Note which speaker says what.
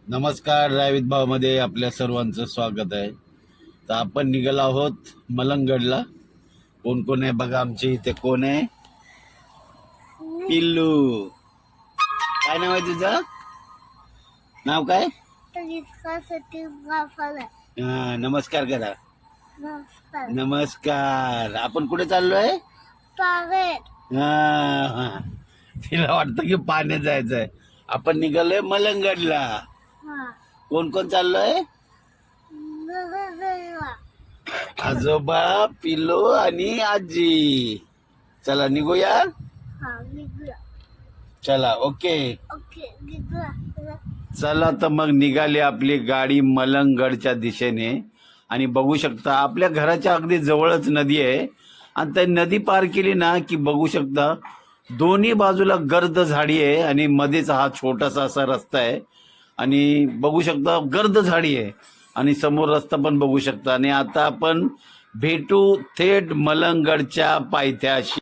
Speaker 1: नमस्कार. रावित भावमध्ये आपल्या सर्वांचं स्वागत आहे. तर आपण निघालो आहोत मलंगडला. कोण कोण आहे बघा आमच्या इथे. कोण आहे? पिल्लू. काय नाव आहे तुझं? नाव काय? नमस्कार करा. नमस्कार. आपण कुठे चाललोय? तिला वाटतं की पाण्यात जायचंय. आपण निघालोय मलंगडला. कोण कोण चाललोय? आजोबा, पिल्लू आणि आजी. चला निघूया. चला ओके. चला तर मग निघाली आपली गाडी मलंगडच्या दिशेने. आणि बघू शकता आपल्या घराच्या अगदी जवळच नदी आहे. आणि त्या नदी पार केली ना की बघू शकता दोन्ही बाजूला गर्द झाडी आहे आणि मध्येच हा छोटासा असा रस्ता आहे. आणि बघू शकता गर्द झाडी आहे आणि समोर रस्ता पण बघू शकता. आणि आता आपण भेटू थेट मलंगडच्या पायथ्याशी.